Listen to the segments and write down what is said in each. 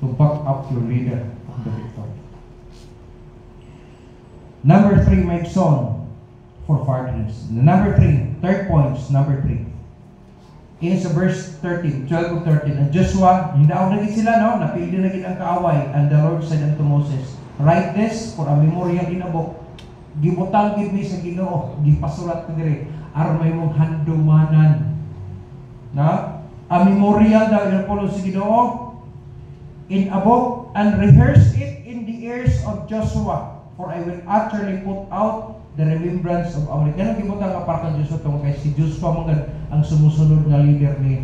to back up your leader of the victory. Number 3, may song for fathers. Number 3, third points, number 3. In sa verse 13, 12 to 13, and Joshua, hinaw na gid sila, no? Napili na gid ang kaaway, and the Lord said unto Moses, write this for a memorial in a book. Gibutang gid mi sa Ginoo, gipasulat ko diri, aron may mong handumanan. Na? A memorial daw inupulo sa Ginoo in a book, and rehearse it in the ears of Joshua, for I will utterly put out the remembrance of Amalek. Ganun gibutang nga para kang Joshua tungkol kay si Joshua mong ang sumusunod nga leader niya.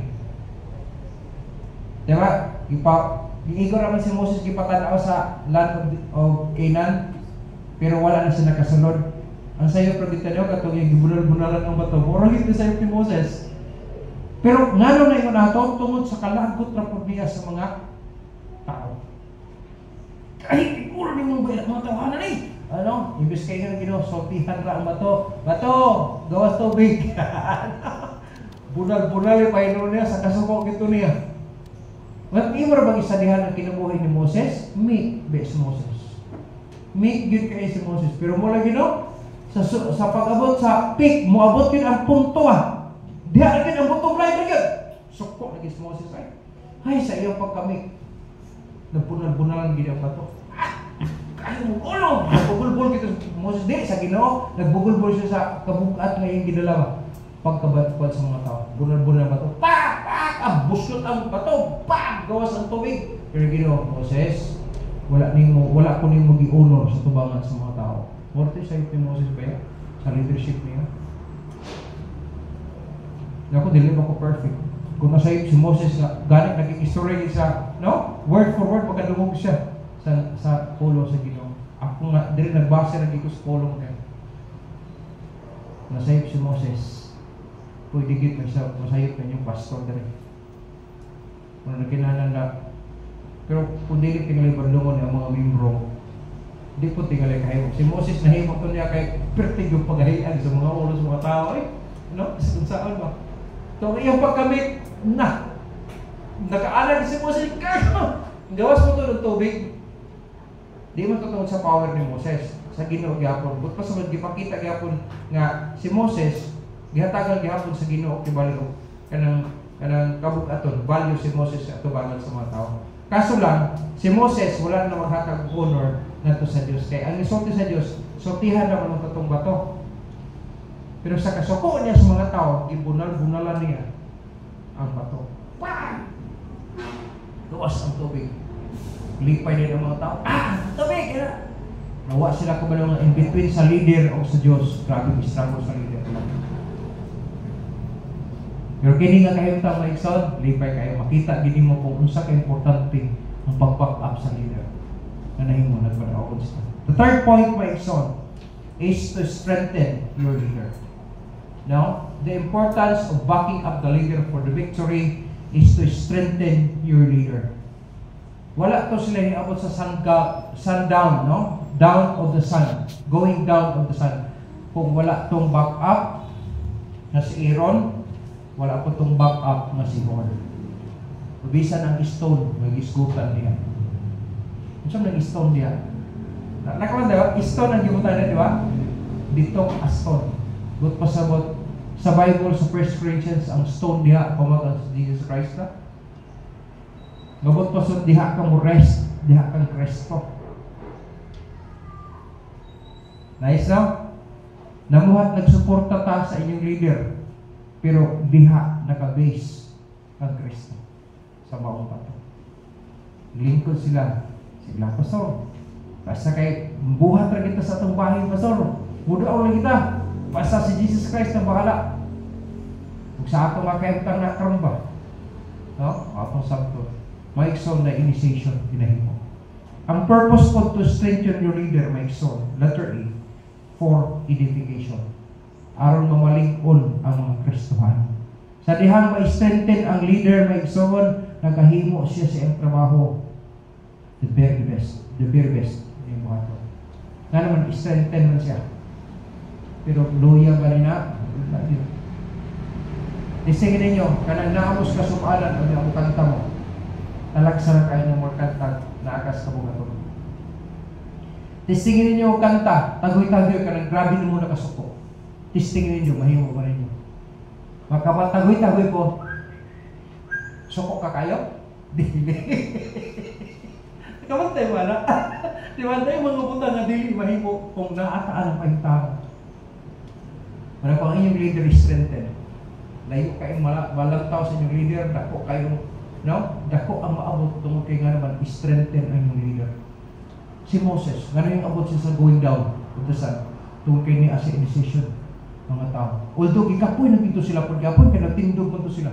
Diba? Giigor naman si Moses gipatanaw sa land of Canaan, pero wala na siya nakasunod. Ang sayo pero dito niyo katong yung gibunal-bunalan ng bato. Murag ito sayo ni Moses. Pero ngano na ingon nato tungod sa kalagot ra pud niya sa mga tao. Ay, siguro ni mong bayat mga tawanan eh. Ano? Imbis kayo nga Ginoo, sortihan ra ang bato. Bato, gawas tubig. Bunal-bunal yung pahinon niya sa kasuko gito niya. At di mo bang isadihan ang kinabuhi ni Moses? Meek bes Moses. Meek yun kayo si Moses. Pero mula Ginoo, sa pag-abot sa peak, moabot yun ang punto Diha na yun ang bottom line na yun. Suko lagi si Moses ay. Ay, sa iyong pagkamik. Nagpunal-bunalan gini ang bato. Ay, ulo! Nagbugulbol kita Moses di sa Ginoo. Nagbugulbol siya sa kabukat na yung ginalawa. Pagkabatpad sa mga tao. Bunal-bunal ang bato. Pak! Buslot ang bato. Pak! Gawas ang tubig. Pero Ginoo, Moses, wala ko nimo gi-honor sa tubangan sa mga tao. Morte sa ni Moses ba yan? Sa leadership niya. Ako, dili ako perfect. Kung nasayip si Moses na galing naging-history sa, no? Word for word, pagkadungog siya sa pulo sa Ginoo. Ako nga, dili nagbasa na dito sa pulong kayo. Nasayip si Moses. Kung digit na siya, masayip na yung pastor dali. Kung nagkinahanan na, pero kung dili tingali barlungon ang mga membro, di po tingali kayo. Si Moses nahimok ko niya kay pertig yung paghahian sa mga ulo sa mga tao. No? Saan ba? So, iyong pagkamit na nakaalag si Moses, gawas mo ito ng tubig. Di man tutungod sa power ni Moses sa Ginoo gyapon. But pasabot gipakita gyapon nga si Moses gihatagan gyapon sa Ginoo kibalo kanang kabug-aton value si Moses sa tubangan sa mga tao. Kaso lang si Moses wala na maghatag honor ngadto sa Dios kay ang isulti sa Dios sortihan naman ang tatong bato. Pero sa kasuko niya sa mga tao, gibunal-bunalan niya ang bato. Pang! Gawas ang tubig. Lipay din ang mga tao. Tubig! Nawa sila kumalong in between sa leader o sa Diyos. Grabe struggle sa leader. Pero kini nga kayo tama ikson, lipay kayo. Makita gini mo kung unsa ka importante ang pag-back up sa leader. Nanahin mo, nagpadaw sila. The third point my ikson is to strengthen your leader. Now, the importance of backing up the leader for the victory is to strengthen your leader. Wala to sila niabot sa sundown, no? Down of the sun. Going down of the sun. Kung wala tong back up na si Aaron, wala po tong back up na si Hor. Bisa ng stone, nag-isgutan niya. Ano nag-stone niya? Nakaman diba? Stone ang gibutan niya, di ba? Dito a stone. But pasabot sa Bible sa 1 Corinthians ang stone diha pamagan sa Jesus Christ na. Gabot pasabot diha ka mo rest, diha kang Kristo. Nice na? Namuhat nagsuporta ta sa inyong leader, pero diha naka-base ang Kristo sa maong pato. Lingkod sila pastor. Basta kay buhat ra kita sa atong bahay pastor. Mudaw lang kita. Basta si Jesus Christ na bahala. Kung sa atong makaimtang na karamba, no? Atong sabto. May ikson na initiation pinahimo. Ang purpose ko to strengthen your leader, may ikson, letter A, for edification. Aron mamalig-on ang mga Kristohan. Sa dihang ma-strengthen ang leader, may ikson, nagahimo siya sa iyang trabaho. The very best. The very best. Yung mga ito. Nga naman, strengthen man siya. Pero loya ba rin na? Isingin ninyo, kanang naamos ka sumalan o niya ang kanta mo. Nalagsara kayo ng mga kanta na akas ka mga to. Testingin ninyo kanta, tagoy-tagoy ka ng grabe na muna kasuko. Testingin ninyo, mahiyo ba ninyo? Magkapatagoy-tagoy po, suko ka kayo? Dili. Kamantay mo na. Di ba tayo mga punta na dili mahimo kung naataan ang pahintang. Wala pang inyong leader is strengthened. Layo kayong walang tao sa inyong leader, dako kayong, no? Dako ang maabot tungkol kayo nga naman, strengthen ang inyong leader. Si Moses, gano'n yung abot siya sa going down, utasan, tungkol kayo ni as a initiation, mga tao. Although, ikapoy na dito sila, pag ikapoy, kinatindog mo ito sila.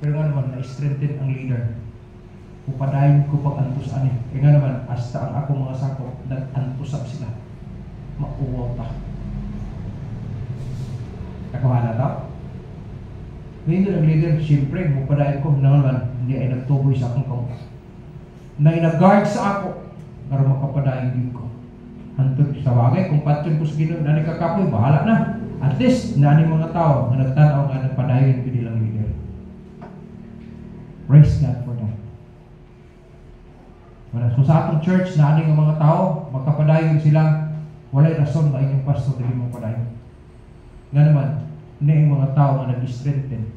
Pero nga naman, na-strengthen ang leader. Upadayon ko pag-antos ani. Kaya nga naman, hasta ang akong mga sakop, nag-antosap sila. Mauwaw ta. Nakawa na ta? Ngayon ang leader, siyempre, upadayon ko, naman, hindi ay nagtuboy sa akong kaw. Na inag-guard sa ako, para makapadayon din ko. Hantod sa bagay, kung patyon ko sa Ginoo na nagkakapoy, bahala na. At least, nani mga tao, na nagtanaw nga nagpadayon pinilang leader. Praise God for that. Wala. So sa atong church, naaning ang mga tao, magkapadayon sila, wala'y rason na inyong pastor na hindi magpadayon. Nga naman, hindi yung mga tao na nag-strengthen.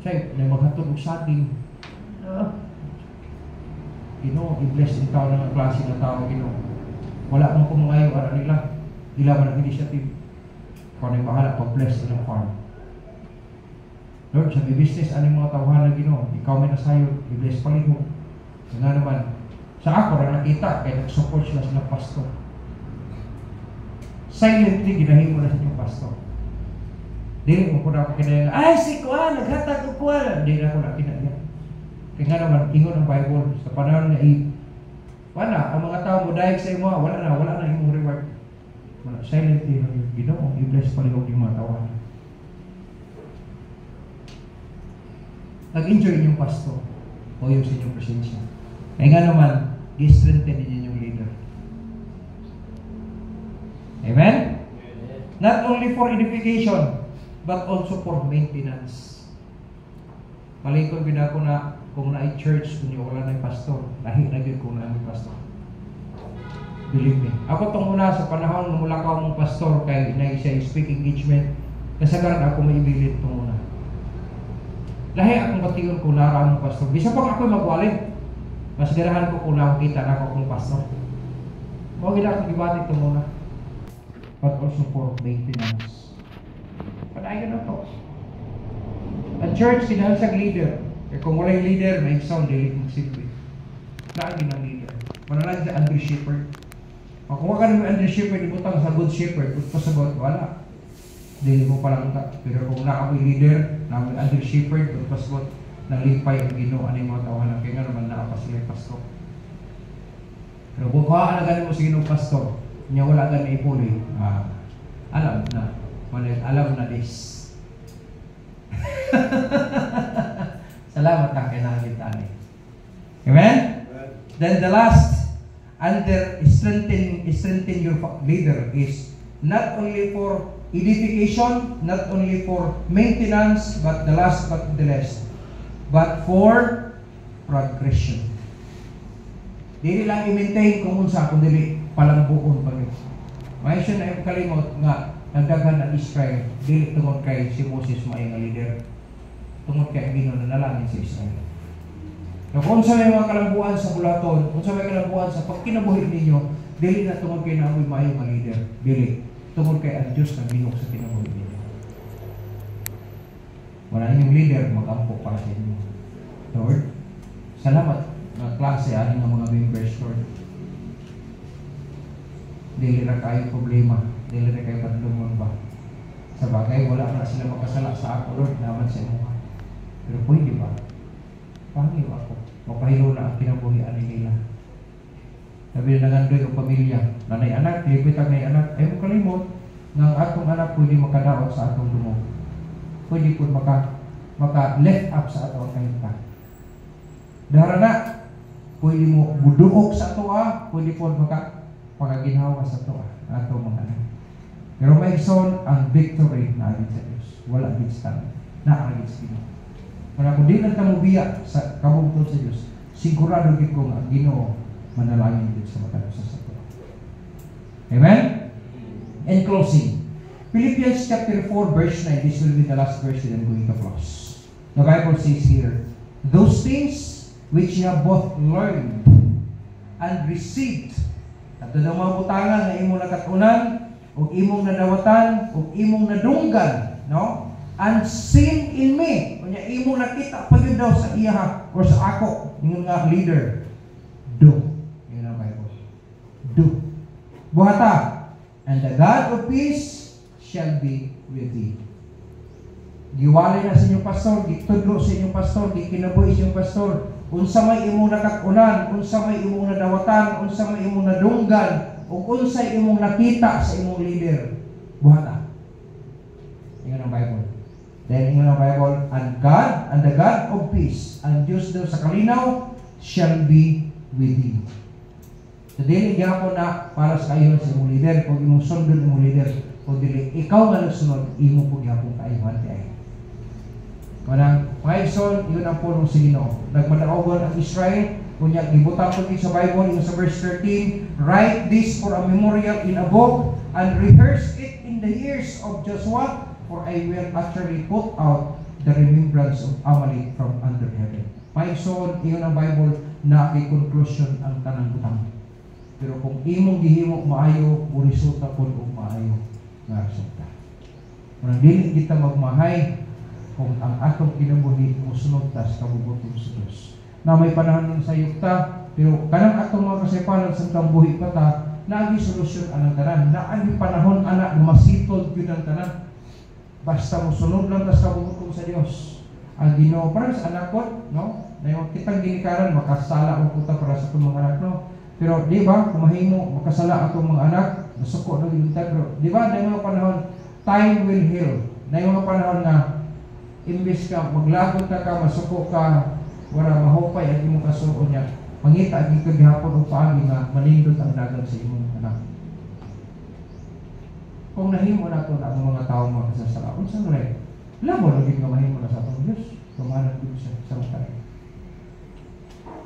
Siya, na maghatulog sa ating, Ginoo, i-bless yung tao ng klase ng tao, Ginoo. Wala mong kumangayo, nila. Dila man ang initiative. Kung anong bahala, pag-bless ng farm. Lord, sa business, anong mga tawahan na Ginoo, ikaw may nasayo, i-bless palit mo. Nga naman, sa ako na nakita, kaya nag-support sila silang pastor. Silently, ginahin mo na sa inyong pastor. Dili mo po na ako kinaya, ay, si Kuan, naghatag ko Kuan. Dili na ako na kinaya. Kaya nga naman, ingon ang Bible, sa panahon na wala, ang mga tao mo dahil sa imo, wala na imong reward. Wala, silently, Ginoo, i-bless palihog yung mga tawahan. Nag-enjoy inyong pastor o yung sa inyong presensya. Kaya nga naman, i-strengthen ninyo yung leader. Amen? Not only for edification, but also for maintenance. Malikon binako na kung na church, kung wala na yung pastor, lahi na yun kung na yung pastor. Believe me. Ako itong una sa panahon na mula ka mong pastor kay na siya speaking engagement, kasagaran ako may ibilit itong una. Lahi akong patiyon kung nara mong pastor. Bisa pang ako magwalin. Mas ganahan ko kung nakakita na ako kung pastor. Huwag na akong ibati itong una. But also for maintenance. Panayon na to. Ang church, kinahal sa leader. Eh kung wala yung leader, may sound, dili magsilbi. Lagi ng leader. Manalag sa under shepherd. Kung wala ka naman under shepherd, ibutang sa good shepherd, kung pasagot, wala. Dili mo palang ka. Pero kung nakapoy leader, namin under shepherd, kung pasagot, nalipay ang Ginoo, ano yung mga tawanan. Kaya nga naman nakapa sila yung pastor. Pero kung kuhaan na ganin mo sa Ginoo pastor, niya wala ganin ipuli, alam na. Alam na this. Salamat ka kay nakita ni. Amen? Then the last, under strengthen your leader is not only for edification, not only for maintenance, but the last but the least, but for progression. Dili lang i-maintain kung unsa, kung dili palambuon pa rin. May siya na yung kalimot nga, nagdaghan ang Israel, dili tungod kay si Moses may nga leader. Tungod kay Ginoo na nalangin sa Israel. So, kung sa may mga kalambuan sa bulaton, kung sa may kalambuan sa pagkinabuhi ninyo, dili na tungod kay naamoy maayo nga leader. Dili. Tungod kay ang Diyos na binuok sa kinabuhi ninyo. Wala inyong leader, mag-ampo para sa inyo. Lord, salamat na klase aning nga mga members, Lord. Dili na kayo problema. Dili na kayo padulungan ba? Sa bagay, wala na sila makasala sa ako, Lord, naman sa inyo. Pero pwede ba? Pangyo ako. Mapahilo na ang kinabuhian nila. Sabi na nangandoy ang pamilya. Nanay anak, libit ang nanay anak. Ay mo kalimot, ng atong anak pwede makadaot sa atong dumog. Pwede po maka-left up sa atong kahita. Dahara na, pwede mo buduok sa atoa, pwede po maka-pagaginhawa sa atoa, atong mga anak. Pero may son ang victory na agad sa Diyos. Wala agad sa tanong. Na agad sa Diyos. Kung di lang ta mobiya sa kabungtod sa Dios, sigurado gid ko nga ang Ginoo manalangin gid sa matag sa sato. Amen. In closing, Philippians chapter 4 verse 9, this will be the last verse that I'm going to close. The Bible says here, those things which you have both learned and received, at na mga butangan na imong nakatunan, o imong nadawatan, o imong nadunggan, no? And seen in me, kunya imong nakita pa yun daw sa iya or sa ako, yung nga leader, do. Yun ang Bible. Do. Buhata. And the God of peace shall be with thee. Giwalay na sa inyong pastor, gitudlo sa inyong pastor, gikinabuhi sa inyong pastor, unsa may imong nakatunan, unsa may imong nadawatan, unsa may imong nadunggan, o unsa imong nakita sa imong leader. Buhata. Yun ang Bible. Then ingon ang Bible, and God, and the God of peace, and Diyos daw sa kalinaw, shall be with thee. So dili gyapon na para sa kayo sa imong leader, kung imong sundon imong leader, kung dili ikaw nga nagsunod, imo po gyapon kaayuhan ti ay. Manang Maison, yun ang puno sa Ginoo. Nagmadaugon ang Israel, kunya gibutang ko sa Bible in sa verse 13, write this for a memorial in a book and rehearse it in the ears of Joshua, for I will utterly put out the remembrance of Amalek from under heaven. Maison, iyon ang Bible na i-conclusion ang tanang butang. Pero kung imong gihimo maayo, resulta po o maayo nga resulta. Kung dili kita magmahay, kung ang atong kinabuhi musunod tas kabubuton sa Diyos. Na may panahon sa yukta, pero kanang atong mga kasipanan sa tang buhi pa ta, naagi solusyon anang tanan, naagi panahon anak na masitod yun ang tanan. Basta musunod lang tas kabubuton sa Diyos. Ang Ginoo para sa anak ko, no? Na yung kitang ginikaran, makasala ang puta para sa itong mga anak, no? Pero di ba, kung mahimo, makasala atong mga anak, nasuko na yung pero di ba, na yung mga panahon, time will heal. Na yung mga panahon na imbis ka, maglagot ka, masuko ka, wala mahupay at imong kasuon niya, mangita ang ikagihapon o paagi nga manindot ang dagat sa imong anak. Kung nahimo na ito na ang mga tao mga kasasala, unsa mo rin? Labo na nga mahimo na sa atong Diyos. Kumanag din siya sa matay.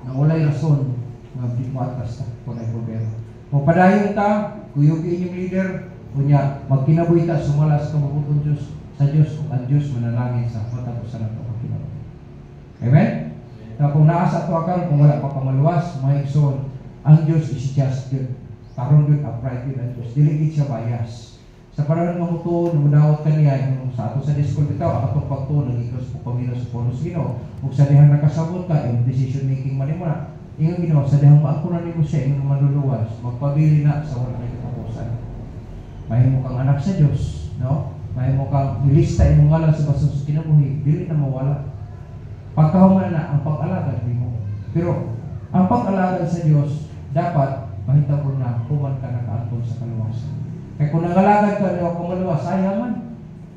Na walay rason nga di mo atas ta kung ay problema. Kung padayon ta, kuyugi inyong leader, kunya magkinabuhi ta, sumalas ka mabutong Diyos sa Diyos o ang Diyos manalangin sa matapusan na ito magkinabuhi. Amen? Na kung naasa ito akal, kung wala pa pamaluwas, may soul, ang Diyos is just good. Tarong good, upright good ang Diyos. Diligid siya bias. Sa parang mga muto, namudawat ka niya, yung sa ato sa discord bitaw, atong pagto, nag-ikos po pamilya sa Polos Ginoo. Kung sa dihang nakasabot ka, yung decision making man mo na. Yung Ginoo, sa dihang maakunan mo siya, yung manluluwas, magpabili na sa wala na katapusan. Mahimo kang anak sa Diyos, no? Mahimo kang milista imong ngalan sa basong sa kinabuhi, dili na mawala. Pagkahuman na ang pag-alagad mo. Pero ang pag-alagad sa Diyos, dapat mahita ko na human ka nakaantol sa kaluwasan. Kaya kung nangalagad ka niyo kung maluwas, sayang man.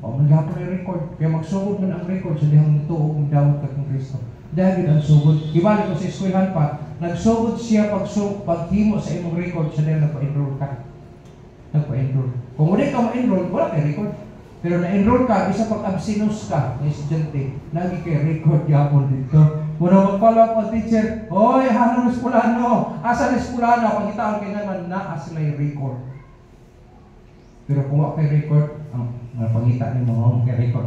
O maghapon yung record. Kaya magsugod man ang record sa dihang ito kung dawat ka kung Kristo. Dahil ang sugod. Ibalik ko sa eskwelahan pa, nagsugod siya paghimo sa imong record sa dihang nagpa-enroll ka. Nagpa-enroll. Kung muli ka ma-enroll, wala kayo record. Pero na-enroll ka, isa pag-absinus ka na estudyante, lagi kayo record yapon dito. Muna mag-follow up on teacher, oy, hanong eskwelano, asa na eskwelano, pagkitaan kayo naman na as may record. Pero kung wala kayo record, ang pangita ni mga kay record.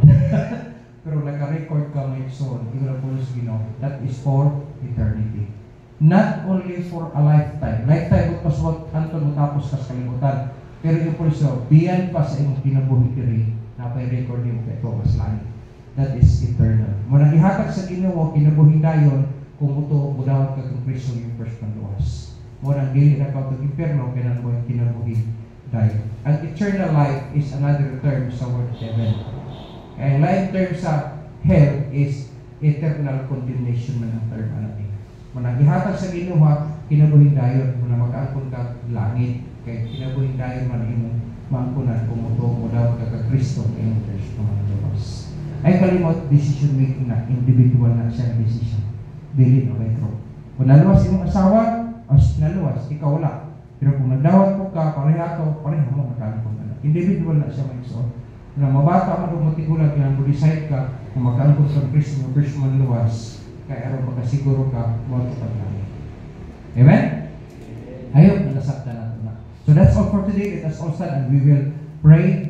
Pero naka-record ka may soul, ikaw po sa Ginoo. That is for eternity. Not only for a lifetime. Lifetime, pas what Anton mo tapos ka sa kalimutan. Pero yung po so, beyond pa sa imong kinabuhi diri, na pay record yung kay Thomas Lang. That is eternal. Muna ihatag sa Ginoo kinabuhi dayon kung muto mudawat ka kung Kristo yung first panluwas. Muna dili na ka impierno kaya mo yung kinabuhi dayon. Ang eternal life is another term sa word heaven. And life term sa hell is eternal condemnation man ang term natin. Muna ihatag sa Ginoo kinabuhi dayon muna mag-angkon ka langit kay kinabuhi dayon man imong maangkunan kung muto mudawat ka kay Kristo yung first panluwas. Ay kalimot, decision making na, individual na siya decision. Dili o retro. Kung naluwas imong asawa, naluwas, ikaw wala. Pero kung nagdawat ko ka, pareha mo, magkano kung anak. Individual na siya may isuot. Na mabata man o matigulang kaya mo decide ka kung magkaangkot sa Kristo o Kristo man luwas, kaya aron makasiguro ka mo ito paglabi. Amen? I hope na nasakta natin na. So that's all for today. Let us all stand and we will pray.